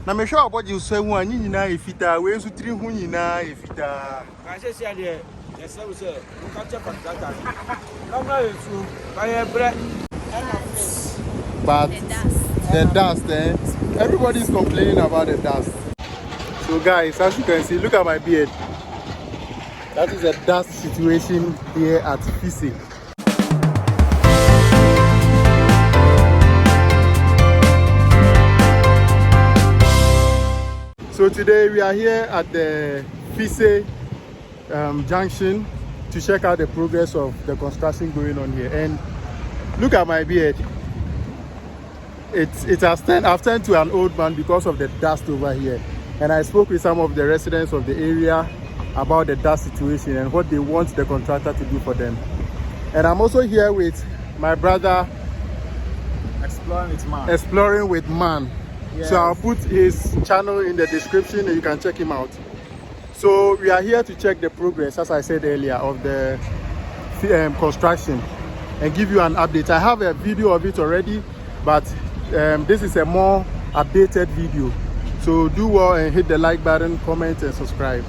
Na me sure about you say one nyina efita we nso tiri hu nyina efita. I say there yes say we catch up contractor. Come now you buy bread. But the dust everybody's complaining about the dust. So guys, as you can see, look at my beard. That is a dust situation here at Fise. So today we are here at the Fise junction to check out the progress of the construction going on here. And look at my beard. I've turned to an old man because of the dust over here. And I spoke with some of the residents of the area about the dust situation and what they want the contractor to do for them. And I'm also here with my brother Exploring with Mann. Yes. So I'll put his channel in the description and you can check him out. So we are here to check the progress, as I said earlier, of the construction and give you an update. I have a video of it already, but this is a more updated video. So do well and hit the like button, comment and subscribe.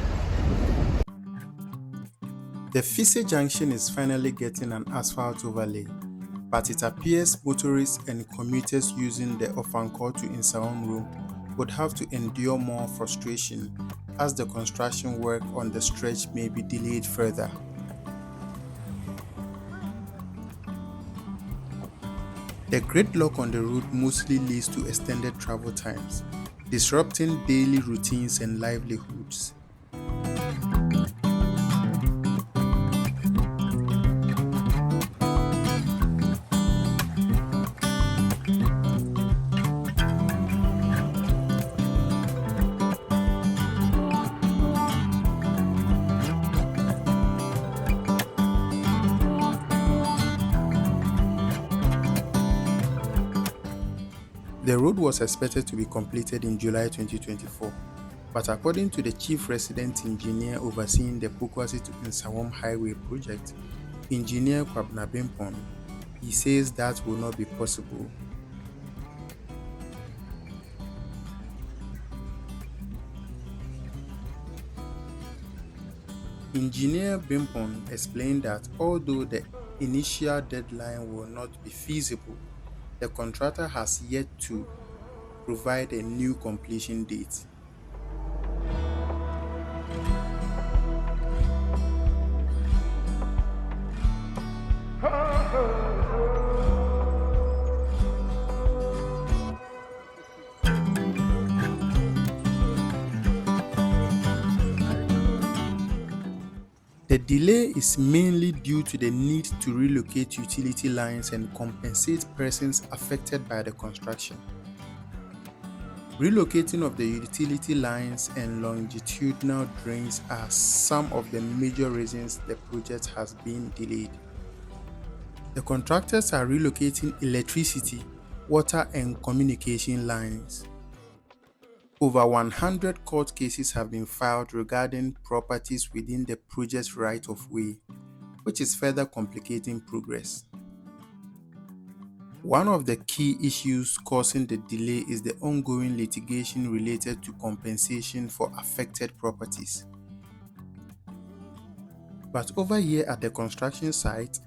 The Fise junction is finally getting an asphalt overlay, but it appears motorists and commuters using the Pokuasi-Nsawam road would have to endure more frustration as the construction work on the stretch may be delayed further. The gridlock on the road mostly leads to extended travel times, disrupting daily routines and livelihoods. The road was expected to be completed in July 2024, but according to the chief resident engineer overseeing the Pokuasi-Nsawam highway project, Engineer Mann, he says that will not be possible. Engineer Mann explained that although the initial deadline will not be feasible, the contractor has yet to provide a new completion date. The delay is mainly due to the need to relocate utility lines and compensate persons affected by the construction. Relocating of the utility lines and longitudinal drains are some of the major reasons the project has been delayed. The contractors are relocating electricity, water and communication lines. Over 100 court cases have been filed regarding properties within the project's right-of-way, which is further complicating progress. One of the key issues causing the delay is the ongoing litigation related to compensation for affected properties. But over here at the construction site,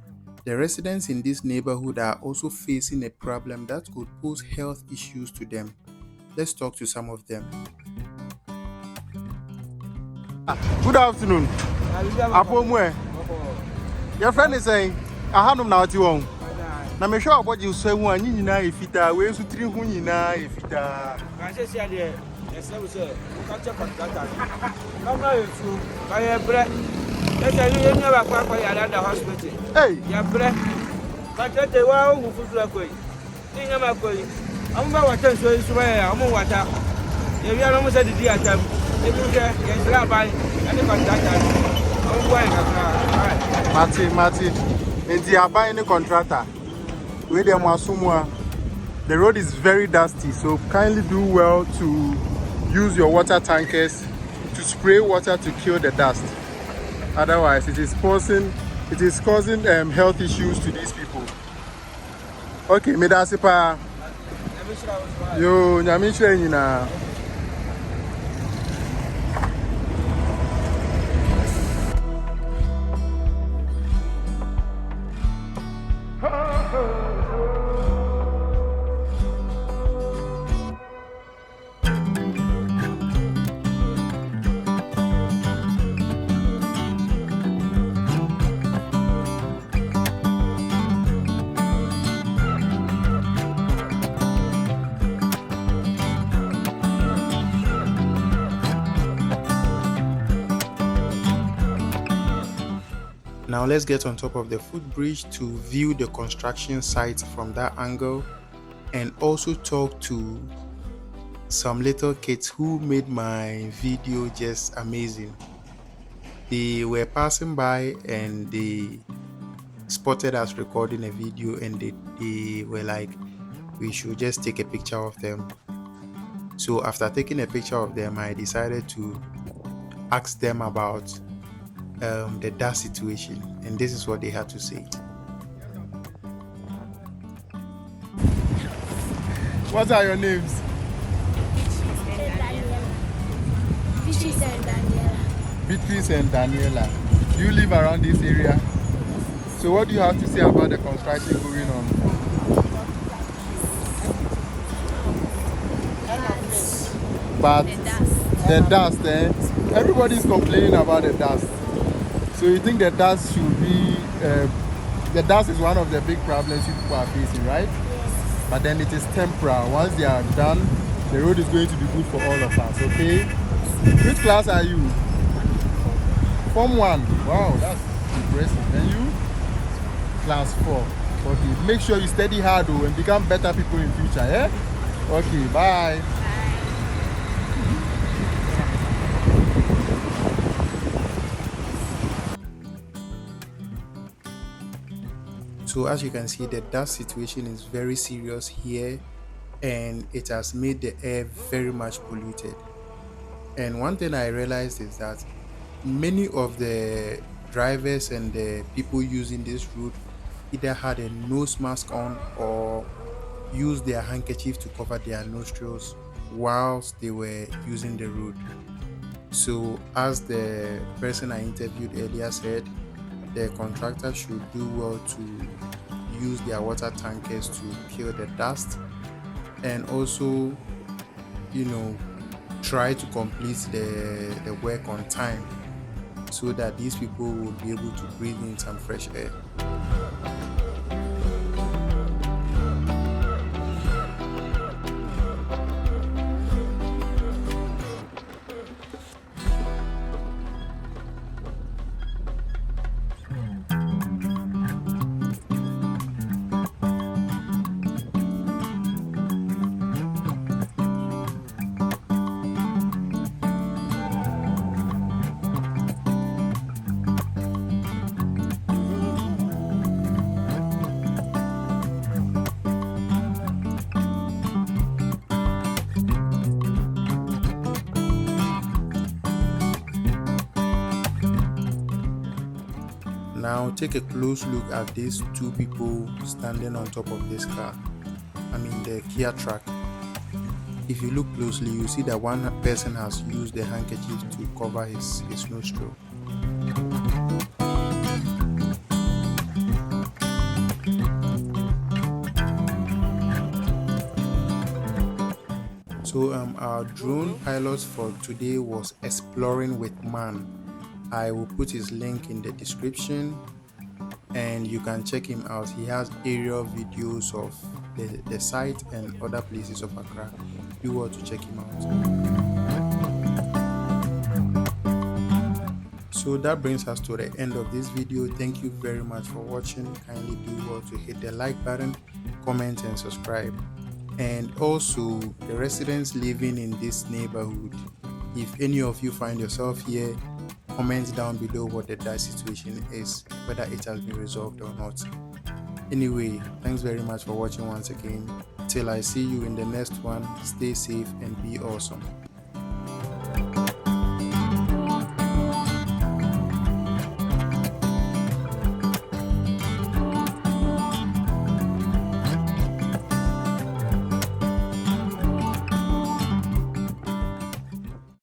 the residents in this neighborhood are also facing a problem that could pose health issues to them. Let's talk to some of them. Good afternoon. Apomwe. Your friend is saying, I have no now to own. Now, me sure about you say one nyina efita we nso tiri hu nyina efita. I say there yes say catch up contractor. Come now you buy bread. Let's say you never go for your hospital. Hey, ya bread. But they wa who fufu ko yi. Ni nyama ko yi. I'm about to show you where I'm going to water. If you are almost at the dear time, if you get slap by any contractor, I'm going Martin, if you are buying a contractor, with them assume the road is very dusty, so kindly do well to use your water tankers to spray water to kill the dust. Otherwise, it is causing health issues to these people. Okay, Medasipa. Yo, nyamisha nyina. Now let's get on top of the footbridge to view the construction site from that angle, and also talk to some little kids who made my video just amazing. They were passing by and they spotted us recording a video, and they were like, we should just take a picture of them. So after taking a picture of them, I decided to ask them about the dust situation, and this is what they had to say. What are your names? Beatrice and Daniela. Beatrice and Daniela. Do you live around this area? So what do you have to say about the construction going on? But the dust, everybody's complaining about the dust. So you think the dust should be, the dust is one of the big problems you people are facing, right? Yes. But then it is temporal. Once they are done, the road is going to be good for all of us, okay? Which class are you? Form 1. Wow, that's impressive. And you? Class 4. Okay, make sure you study hard though and become better people in future, yeah? Okay, bye. So as you can see, the dust situation is very serious here, and it has made the air very much polluted. And one thing I realized is that many of the drivers and the people using this route either had a nose mask on or used their handkerchief to cover their nostrils whilst they were using the road. So as the person I interviewed earlier said, the contractor should do well to use their water tankers to kill the dust, and also, try to complete the work on time so that these people will be able to breathe in some fresh air. Now take a close look at these two people standing on top of this car. The Kia truck. If you look closely, you see that one person has used the handkerchief to cover his nostril. So our drone pilot for today was exploring with Mann. I will put his link in the description and you can check him out. He has aerial videos of the site and other places of Accra. Do well to check him out. So that brings us to the end of this video. Thank you very much for watching. Kindly do well to hit the like button, comment and subscribe. And also the residents living in this neighborhood, if any of you find yourself here, comment down below what the dust situation is, whether it has been resolved or not. Anyway, thanks very much for watching once again. Till I see you in the next one, stay safe and be awesome.